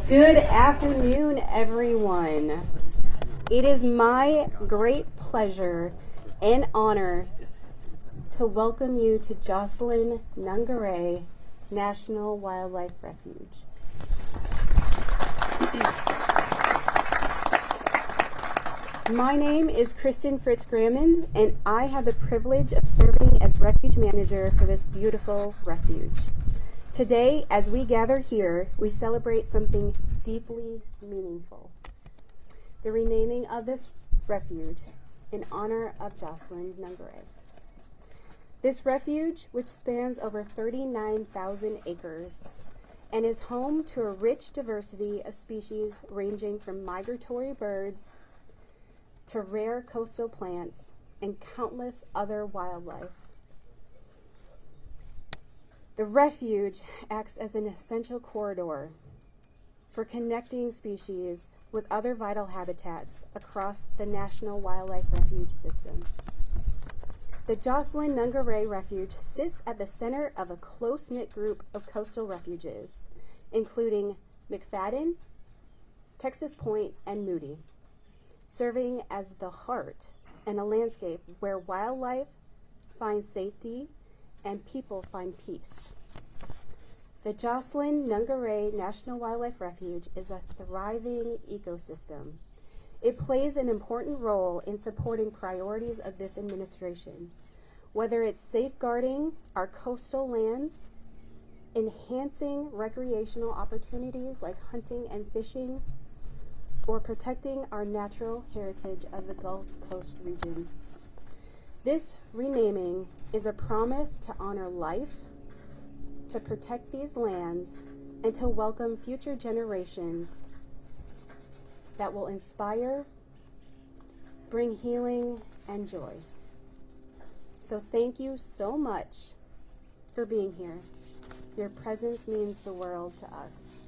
Good afternoon, everyone. It is my great pleasure and honor to welcome you to Jocelyn Nungaray National Wildlife Refuge. My name is Kristen Fritz-Grammond, and I have the privilege of serving as refuge manager for this beautiful refuge. Today, as we gather here, we celebrate something deeply meaningful: the renaming of this refuge in honor of Jocelyn Nungaray. This refuge, which spans over 39,000 acres and is home to a rich diversity of species ranging from migratory birds to rare coastal plants and countless other wildlife. The refuge acts as an essential corridor for connecting species with other vital habitats across the National Wildlife Refuge system. The Jocelyn Nungaray Refuge sits at the center of a close-knit group of coastal refuges, including McFadden, Texas Point, and Moody, serving as the heart and a landscape where wildlife finds safety and people find peace. The Jocelyn Nungaray National Wildlife Refuge is a thriving ecosystem. It plays an important role in supporting priorities of this administration, whether it's safeguarding our coastal lands, enhancing recreational opportunities like hunting and fishing, or protecting our natural heritage of the Gulf Coast region. This renaming is a promise to honor life, to protect these lands, and to welcome future generations that will inspire, bring healing, and joy. So thank you so much for being here. Your presence means the world to us.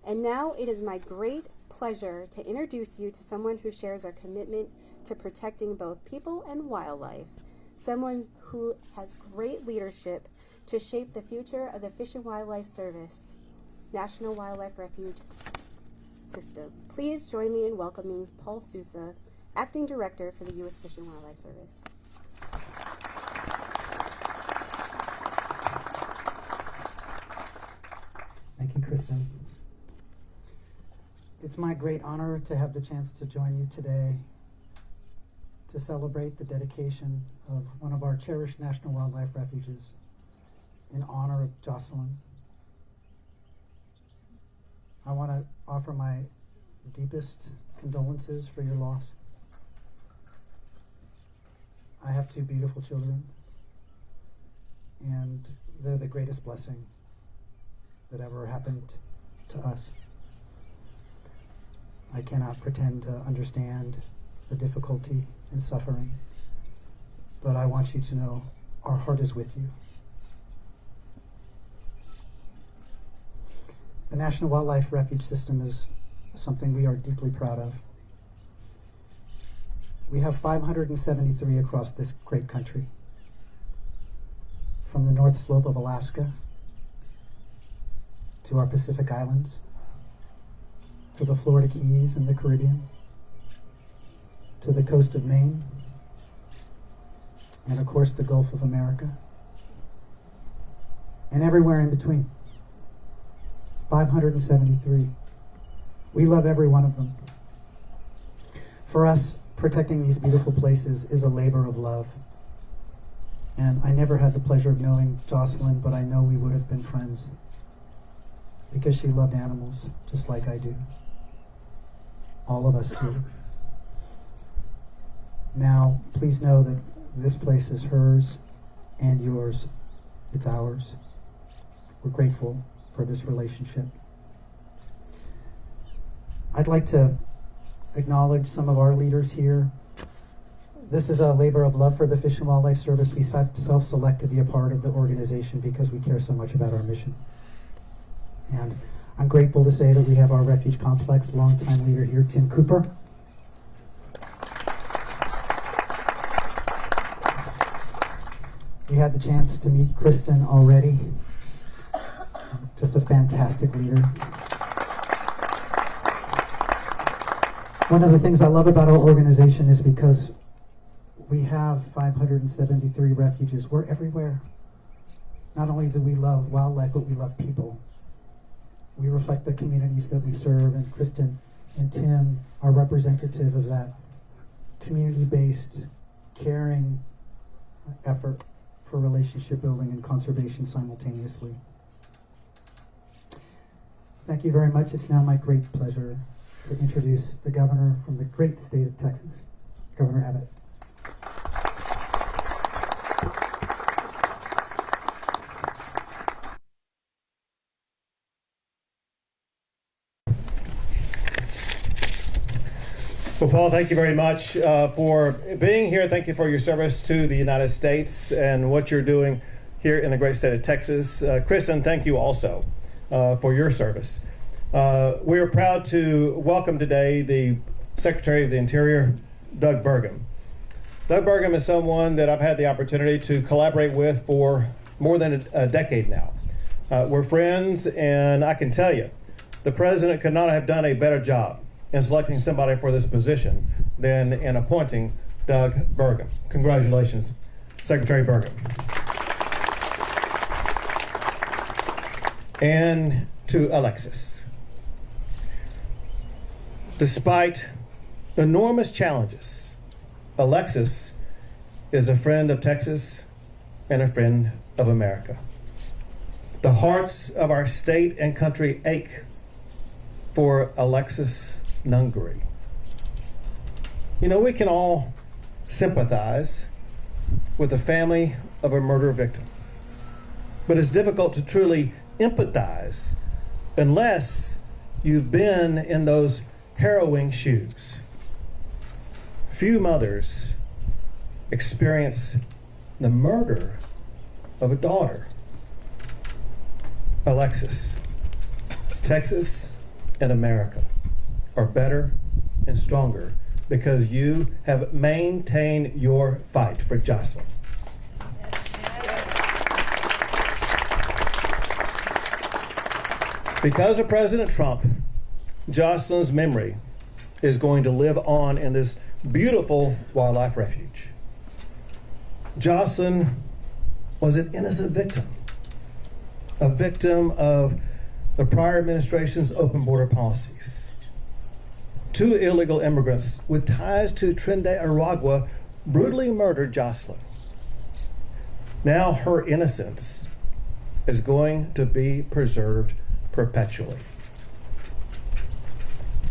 And now it is my great pleasure to introduce you to someone who shares our commitment to protecting both people and wildlife, someone who has great leadership to shape the future of the Fish and Wildlife Service National Wildlife Refuge System. Please join me in welcoming Paul Sousa, Acting Director for the U.S. Fish and Wildlife Service. Thank you, Kristen. It's my great honor to have the chance to join you today to celebrate the dedication of one of our cherished national wildlife refuges in honor of Jocelyn. I want to offer my deepest condolences for your loss. I have two beautiful children, and they're the greatest blessing that ever happened to us. I cannot pretend to understand the difficulty and suffering, but I want you to know our heart is with you. The National Wildlife Refuge System is something we are deeply proud of. We have 573 across this great country, from the North Slope of Alaska to our Pacific Islands, to the Florida Keys and the Caribbean, to the coast of Maine, and of course the Gulf of America, and everywhere in between. 573. We love every one of them. For us, protecting these beautiful places is a labor of love. And I never had the pleasure of knowing Jocelyn, but I know we would have been friends because she loved animals just like I do. All of us do. Now, please know that this place is hers and yours. It's ours. We're grateful for this relationship. I'd like to acknowledge some of our leaders here. This is a labor of love for the Fish and Wildlife Service. We self-select to be a part of the organization because we care so much about our mission. And I'm grateful to say that we have our refuge complex longtime leader here, Tim Cooper. We had the chance to meet Kristen already. Just a fantastic leader. One of the things I love about our organization is because we have 573 refuges. We're everywhere. Not only do we love wildlife, but we love people. We reflect the communities that we serve, and Kristen and Tim are representative of that community-based, caring effort for relationship building and conservation simultaneously. Thank you very much. It's now my great pleasure to introduce the governor from the great state of Texas, Governor Abbott. Well, Paul, thank you very much for being here. Thank you for your service to the United States and what you're doing here in the great state of Texas. Kristen, thank you also for your service. We are proud to welcome today the Secretary of the Interior, Doug Burgum. Doug Burgum is someone that I've had the opportunity to collaborate with for more than a decade now. We're friends, and I can tell you, the President could not have done a better job in selecting somebody for this position than in appointing Doug Burgum. Congratulations, Secretary Burgum. And to Alexis. Despite enormous challenges, Alexis is a friend of Texas and a friend of America. The hearts of our state and country ache for Alexis Nungaray. You know, we can all sympathize with the family of a murder victim, but it's difficult to truly empathize unless you've been in those harrowing shoes. Few mothers experience the murder of a daughter. Alexis, Texas and America are better and stronger because you have maintained your fight for Jocelyn. Because of President Trump, Jocelyn's memory is going to live on in this beautiful wildlife refuge. Jocelyn was an innocent victim, a victim of the prior administration's open border policies. 2 illegal immigrants with ties to Trinidad and Aragua brutally murdered Jocelyn. Now her innocence is going to be preserved perpetually.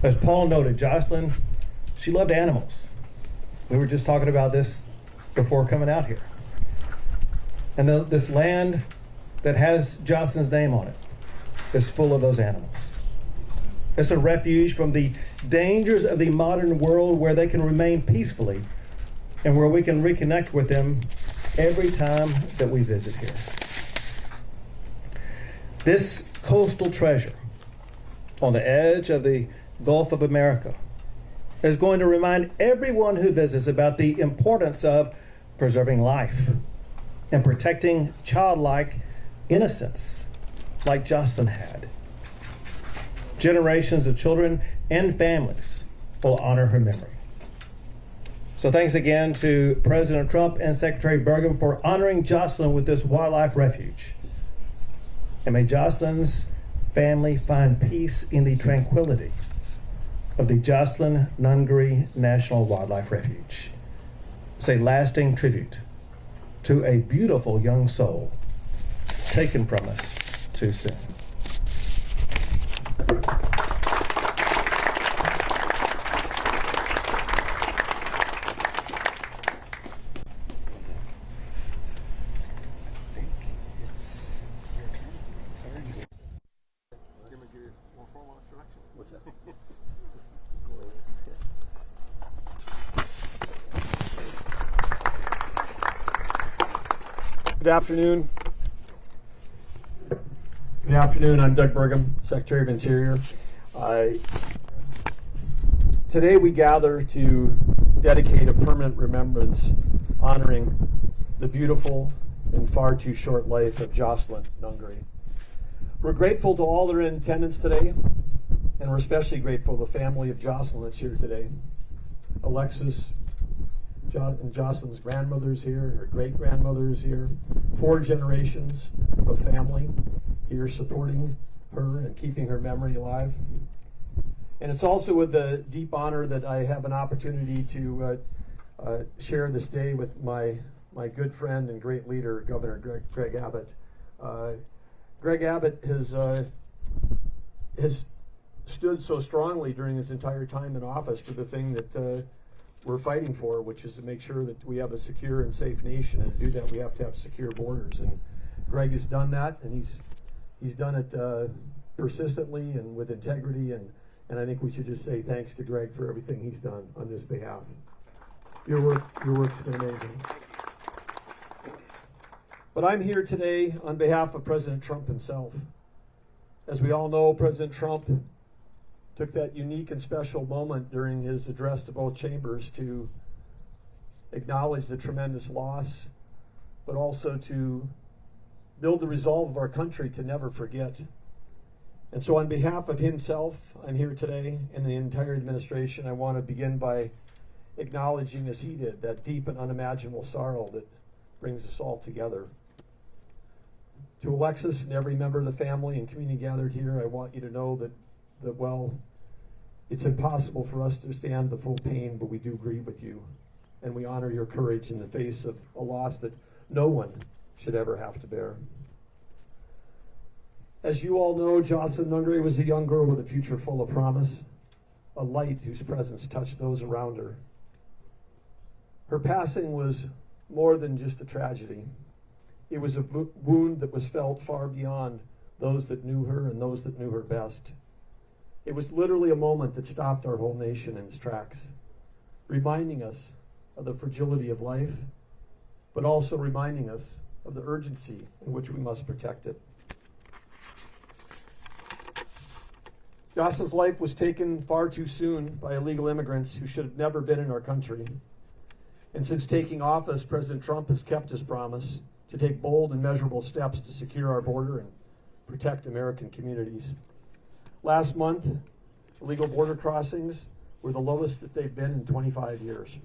As Paul noted, Jocelyn, she loved animals. We were just talking about this before coming out here. And this land that has Jocelyn's name on it is full of those animals. It's a refuge from the dangers of the modern world where they can remain peacefully and where we can reconnect with them every time that we visit here. This coastal treasure on the edge of the Gulf of America is going to remind everyone who visits about the importance of preserving life and protecting childlike innocence like Jocelyn had. Generations of children and families will honor her memory. So thanks again to President Trump and Secretary Burgum for honoring Jocelyn with this wildlife refuge. And may Jocelyn's family find peace in the tranquility of the Jocelyn Nungaray National Wildlife Refuge. It's a lasting tribute to a beautiful young soul taken from us too soon. What's that? Good afternoon. Good afternoon. I'm Doug Burgum, Secretary of Interior. Today we gather to dedicate a permanent remembrance honoring the beautiful and far too short life of Jocelyn Nungaray. We're grateful to all that are in attendance today And we're especially grateful to the family of Jocelyn that's here today. Alexis and Jocelyn's grandmother's here, her great-grandmother's here. 4 generations of family here supporting her and keeping her memory alive. And it's also with the deep honor that I have an opportunity to share this day with my good friend and great leader, Governor Greg Abbott. Greg Abbott has stood so strongly during his entire time in office for the thing that we're fighting for, which is to make sure that we have a secure and safe nation. And to do that, we have to have secure borders. And Greg has done that, and he's done it persistently and with integrity. And I think we should just say thanks to Greg for everything he's done on this behalf. Your work's been amazing. But I'm here today on behalf of President Trump himself. As we all know, President Trump took that unique and special moment during his address to both chambers to acknowledge the tremendous loss, but also to build the resolve of our country to never forget. And so on behalf of himself, I'm here today, and the entire administration. I want to begin by acknowledging, as he did, that deep and unimaginable sorrow that brings us all together. To Alexis and every member of the family and community gathered here, I want you to know that well, it's impossible for us to stand the full pain, but we do grieve with you. And we honor your courage in the face of a loss that no one should ever have to bear. As you all know, Jocelyn Nungaray was a young girl with a future full of promise, a light whose presence touched those around her. Her passing was more than just a tragedy. It was a wound that was felt far beyond those that knew her and those that knew her best. It was literally a moment that stopped our whole nation in its tracks, reminding us of the fragility of life, but also reminding us of the urgency in which we must protect it. Jocelyn's life was taken far too soon by illegal immigrants who should have never been in our country. And since taking office, President Trump has kept his promise to take bold and measurable steps to secure our border and protect American communities. Last month, illegal border crossings were the lowest that they've been in 25 years.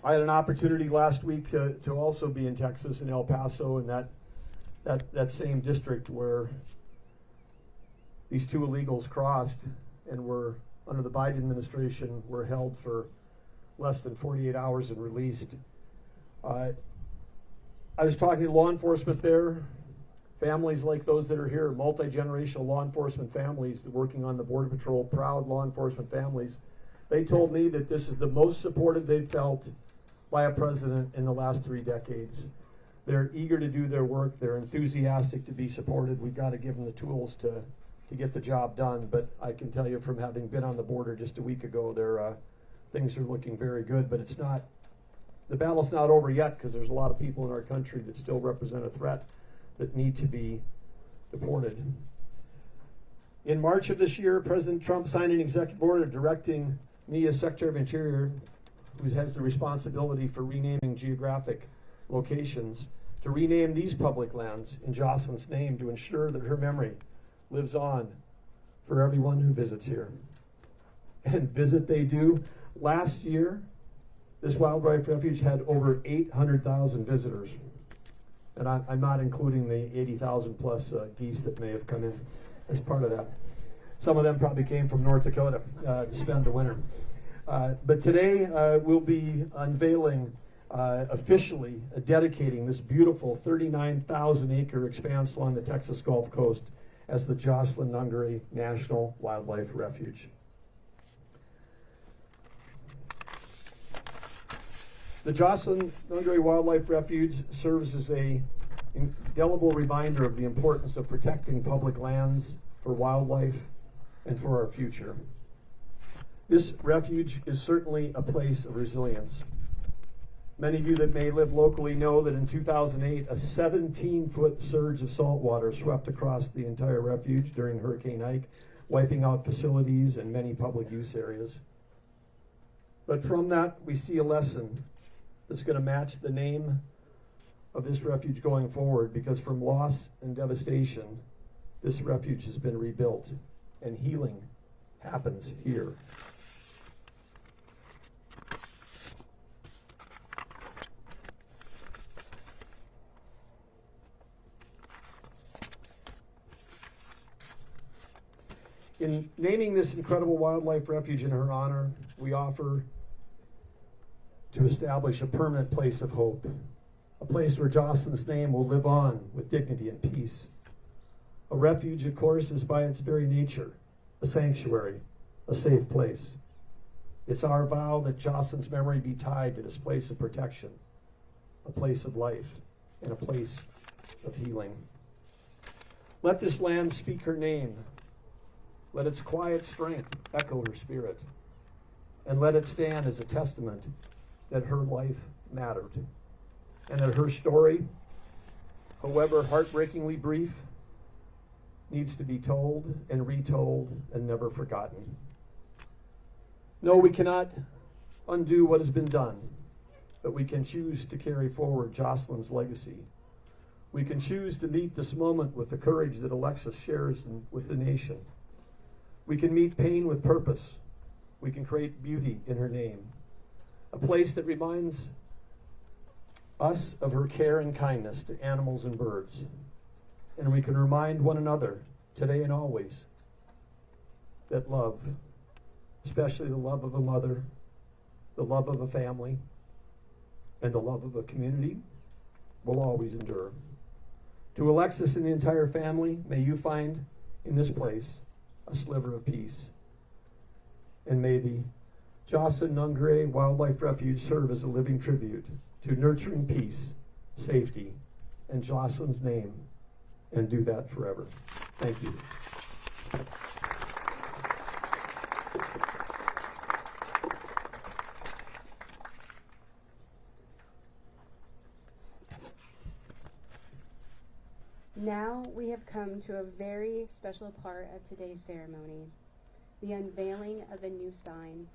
I had an opportunity last week to also be in Texas, in El Paso, in that same district where these 2 illegals crossed and were, under the Biden administration, were held for less than 48 hours and released. I was talking to law enforcement there, families like those that are here, multi-generational law enforcement families working on the Border Patrol, proud law enforcement families. They told me that this is the most supported they've felt by a president in the last 3 decades. They're eager to do their work. They're enthusiastic to be supported. We've got to give them the tools to get the job done. But I can tell you from having been on the border just a week ago, things are looking very good. But it's not, the battle's not over yet, because there's a lot of people in our country that still represent a threat that need to be deported. In March of this year, President Trump signed an executive order directing me as Secretary of Interior, who has the responsibility for renaming geographic locations, to rename these public lands in Jocelyn's name to ensure that her memory lives on for everyone who visits here. And visit they do. Last year, this wildlife refuge had over 800,000 visitors. And I'm not including the 80,000 plus geese that may have come in as part of that. Some of them probably came from North Dakota to spend the winter. But today we'll be unveiling, officially dedicating this beautiful 39,000-acre expanse along the Texas Gulf Coast as the Jocelyn Nungaray National Wildlife Refuge. The Jocelyn Nungaray Wildlife Refuge serves as an indelible reminder of the importance of protecting public lands for wildlife and for our future. This refuge is certainly a place of resilience. Many of you that may live locally know that in 2008, a 17-foot surge of salt water swept across the entire refuge during Hurricane Ike, wiping out facilities and many public use areas. But from that, we see a lesson that's going to match the name of this refuge going forward, because from loss and devastation, this refuge has been rebuilt, and healing happens here. In naming this incredible wildlife refuge in her honor, we offer to establish a permanent place of hope, a place where Jocelyn's name will live on with dignity and peace. A refuge, of course, is by its very nature a sanctuary, a safe place. It's our vow that Jocelyn's memory be tied to this place of protection, a place of life, and a place of healing. Let this land speak her name. Let its quiet strength echo her spirit, and let it stand as a testament that her life mattered, and that her story, however heartbreakingly brief, needs to be told and retold and never forgotten. No, we cannot undo what has been done, but we can choose to carry forward Jocelyn's legacy. We can choose to meet this moment with the courage that Alexis shares with the nation. We can meet pain with purpose. We can create beauty in her name, a place that reminds us of her care and kindness to animals and birds. And we can remind one another, today and always, that love, especially the love of a mother, the love of a family, and the love of a community, will always endure. To Alexis and the entire family, may you find in this place a sliver of peace. And may the Jocelyn Nungaray Wildlife Refuge serve as a living tribute to nurturing peace, safety, and Jocelyn's name, and do that forever. Thank you. Now we have come to a very special part of today's ceremony, the unveiling of a new sign.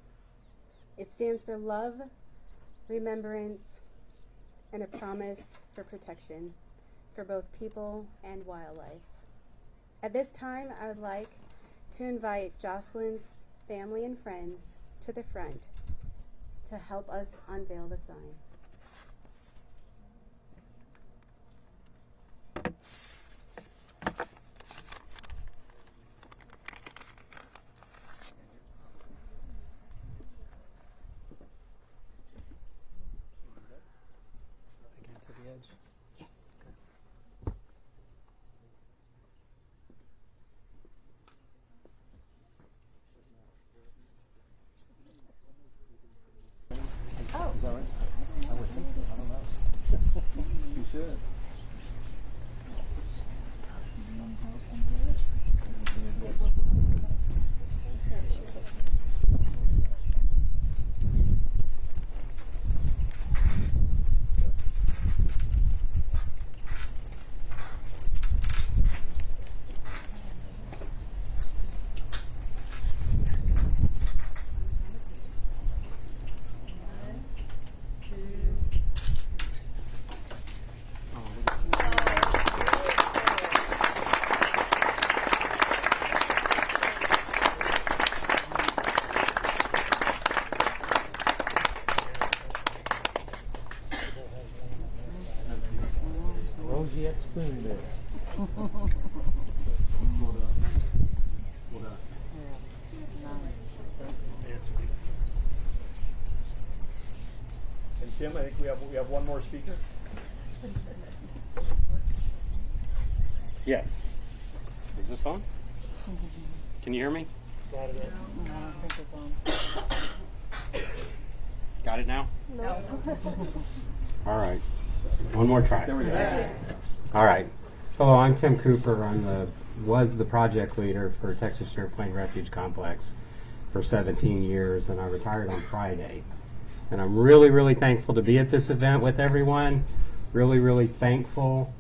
It stands for love, remembrance, and a promise for protection for both people and wildlife. At this time, I would like to invite Jocelyn's family and friends to the front to help us unveil the sign. Again to the edge. Yes. Oh. Is that right? I would think so. I don't know. You should. Rosie at spoon there. And Tim, I think we have one more speaker. Yes. Is this on? Can you hear me? Got it. Got it now? No. All right. One more try. There we go. All right. Hello, I'm Tim Cooper. Was the project leader for Texas Sugar Plain Refuge Complex for 17 years, and I retired on Friday. And I'm really, really thankful to be at this event with everyone. Really, really thankful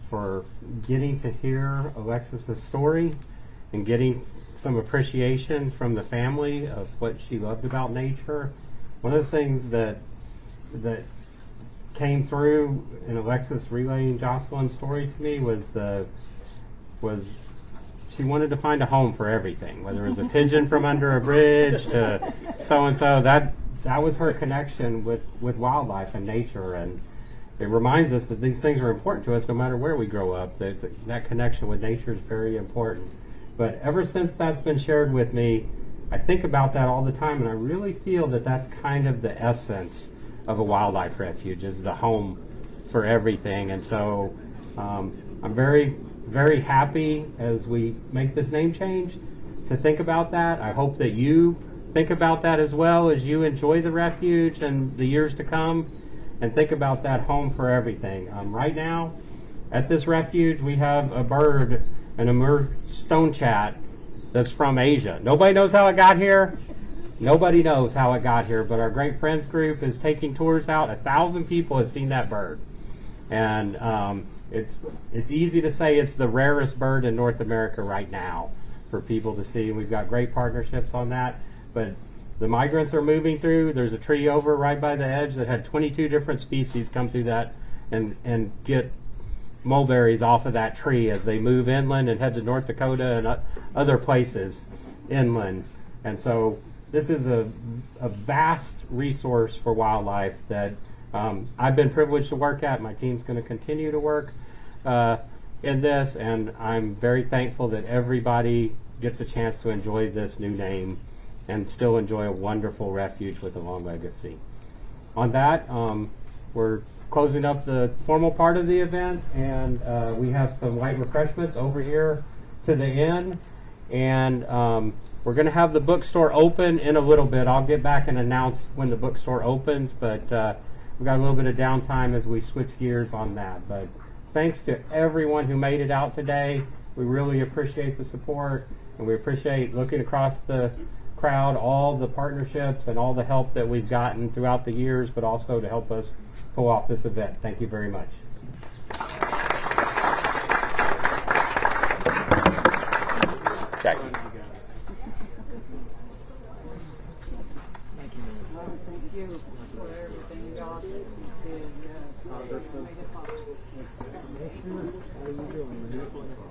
for getting to hear Alexis's story and getting some appreciation from the family of what she loved about nature. One of the things that came through in Alexis relaying Jocelyn's story to me was she wanted to find a home for everything, whether it was a pigeon from under a bridge to so and so. That was her connection with wildlife and nature, and it reminds us that these things are important to us no matter where we grow up. That connection with nature is very important. But ever since that's been shared with me, I think about that all the time, and I really feel that that's kind of the essence of a wildlife refuge, is the home for everything. And so I'm very, very happy as we make this name change to think about that. I hope that you think about that as well as you enjoy the refuge and the years to come, and think about that home for everything. Right now, at this refuge, we have a bird, an emerged stonechat, that's from Asia. Nobody knows how it got here. Nobody knows how it got here, but our Great Friends group is taking tours out. 1,000 people have seen that bird. And it's easy to say it's the rarest bird in North America right now for people to see. We've got great partnerships on that. But the migrants are moving through. There's a tree over right by the edge that had 22 different species come through that and get mulberries off of that tree as they move inland and head to North Dakota and other places inland. And so this is a vast resource for wildlife that I've been privileged to work at. My team's going to continue to work in this, and I'm very thankful that everybody gets a chance to enjoy this new name and still enjoy a wonderful refuge with a long legacy. On that, we're closing up the formal part of the event, and we have some light refreshments over here to the end, and we're going to have the bookstore open in a little bit. I'll get back and announce when the bookstore opens, but we've got a little bit of downtime as we switch gears on that. But thanks to everyone who made it out today. We really appreciate the support, and we appreciate looking across the crowd, all the partnerships and all the help that we've gotten throughout the years, but also to help us pull off this event. Thank you very much. Okay. Thank you for everything, Doc. How you doing?